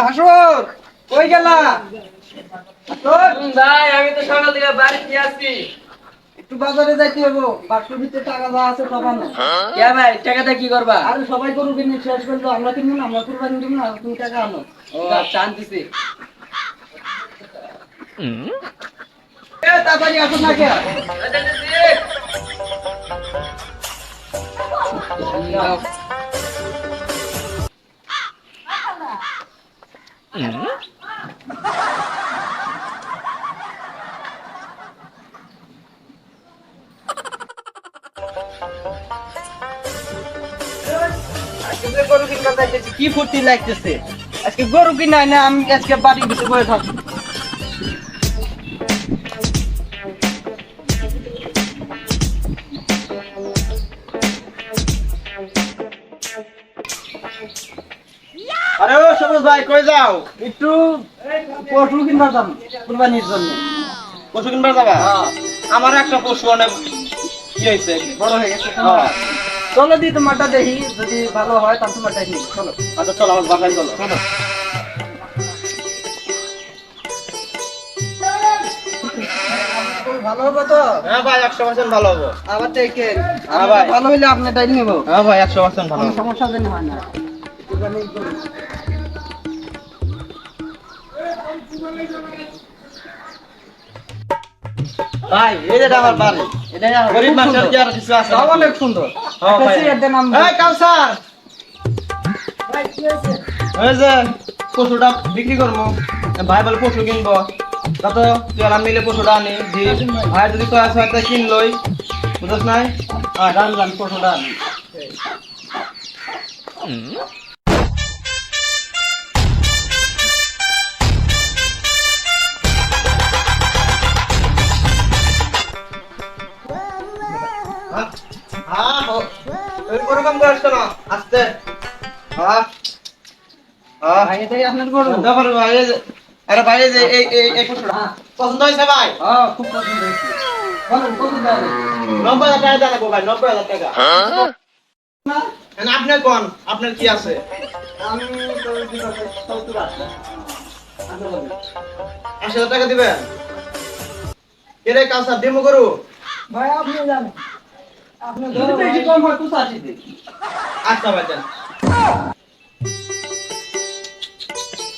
হাসর কই গেলা? ভাই আমি তো সকাল থেকে বাড়িতে আছি। একটু বাজারে যাইতে হবে, বাক্সের ভিতরে টাকা যা আছে সব আনো। কে ভাই টাকাটা কি করবা? আরে সবাই গরু কিনে শেষ করলো, আমরা কিনবো না, আমরা কুরবানি দিব না, তুমি টাকা আনো। ও আচ্ছা আনতেছি। তাড়াতাড়ি আসো না কে? আজকে যে গরু কিনতে যাইতেছি, কি ফুর্তি লাগতেছে। আজকে গরু কিনা না, আমি আজকে বাড়ির ভিতরে বসে থাকবো। আরে ও সবুজ ভাই কই যাও? একটু পশু কিনবার যাম কুরবানির জন্য। পশু কিনবার যাবা? আমার একটা পশু অনেক কি হয়েছে, বড় হয়ে গেছে। হ্যাঁ। চলো দি তোমারটা দেখি, যদি ভালো হয় তাহলে তোমারটা নিই। চলো আচ্ছা চলো আমার বাসায় চলো। ভালো হবে তো? হ্যাঁ ভাই 100% ভালো হবো। আবার দেখেন, হ্যাঁ ভাই। ভালো হইলে আপনারটাই নেব। হ্যাঁ ভাই 100% ভালো কোনো হবো। সমস্যা যেন হয় না। কুরবানি গরু। ভাই এই যে আমার বাড়ি, এটাই আমার গরিব খুব মানুষের সুন্দর। কি আর কিছু আছে? তাও অনেক সুন্দর। হ্যাঁ একটা ভাই। চেয়ার দেন আমি। এই কাউসার, ওই যে পশুটা বিক্রি করবো, ভাই বলে পশু কিনবো, তা তো তুই আর আমি মিলে পশুটা আনি দি। ভাই যদি তো আছে একটা কিনলই, বুঝছ নাই? রান রান পশুটা আনি। হ্যাঁ হ্যাঁ ওই কোরকম করিস কেন? আস্তে। হ্যাঁ হ্যাঁ ভাই এটাই আপনার গরু? দেখো রে ভাই, এই যে আরে ভাই এই যে এই পশুটা পছন্দ হয়েছে ভাই? হ্যাঁ, খুব পছন্দ হয়েছে। বলেন কত দাম? 90,000 টাকা দেন ভাই, 90,000 টাকা। না, এখন আপনি কোন, আপনার কি আছে? আমি তো দিতে 70 আছে। আচ্ছা বলেন। 80,000 টাকা দিবেন? কে রে কাউসার দিমু করু? ভাই আপনি জানেন, আপনি যদি বেশি কম হয় তো 80 দিন। আচ্ছা ভাই দেন।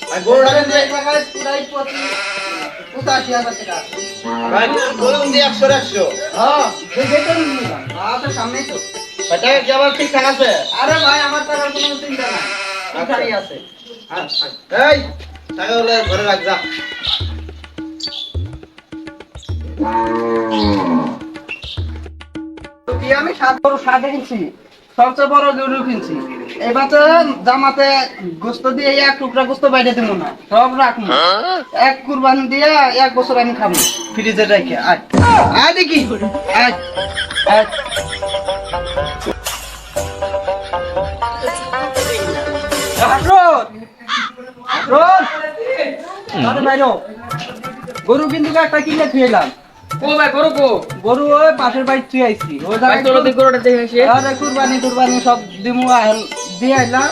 ভাই গরুটা দেন দিয়ে, টাকায় পুরাই 85,000 টাকা আছে। ভাই গরু দিয়ে 100 100। হ্যাঁ, যেটা নিলাম। তো সামনেই তো। ভাই টাকা কি আবার ঠিকঠাক আছে? আরে ভাই আমার টাকার কোনো চিন্তা নাই, ঠিকঠাকই আছে। এই টাকা হলে ঘরে রাখ যা। তো কি আমি 7 বড় 7 কিনছি, সবচেয়ে বড় গরু কিনছি। এবারে জামাতে গোস্ত দিয়ে এক টুকরা গোস্ত বাইরে দেবো না, সব রাখবো। এক কুরবানি দিয়ে 1 বছর আমি খাবো ফ্রিজে রেখে। আয় আয় দেখি, আয় আয়। হাসরত, হাসরত, আরে বাইরো। গরু কিন্তু একটা কিনে থুয়েলাম। ও ভাই করো কো? গরু ওই পাশের বাড়ি থুয়ে আইছি। ওই ভাই জায়গায় চলো তুই গরুটা দেখে আসি। আরে কুরবানি টুরবানি সব দিমু দিয়ে আইলাম।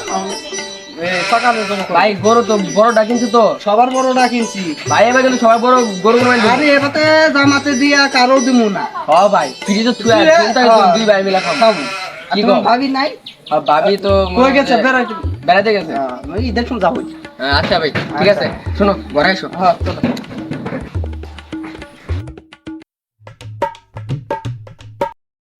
সকালের জন্য ভাই গরু তো বড়টা কিন্তু তো। সবার বড়টা কিনছি। ভাই এবার কিন্তু সবাই বড় গরু কিনে আরে এটাতে জামাতে দিয়া কারো দিমু না। হ ভাই ফ্রিজে থুয়ে দুই ভাই মিলে খাও। খাবো। কি কি গো? ভাবি নাই? ভাবি তো কই গেছে? বেড়াইতে। বেড়াতে গেছে। ওই ঈদের সময় যাবো। আচ্ছা ভাই ঠিক আছে, শোনো ঘরে এসো। হ্যাঁ চলো।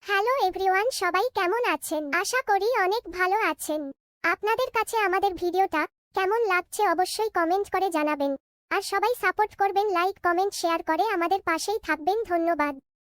হ্যালো এভরিওয়ান, সবাই কেমন আছেন? আশা করি অনেক ভালো আছেন। আপনাদের কাছে আমাদের ভিডিওটা কেমন লাগছে অবশ্যই কমেন্ট করে জানাবেন। আর সবাই সাপোর্ট করবেন, লাইক কমেন্ট শেয়ার করে আমাদের পাশেই থাকবেন। ধন্যবাদ।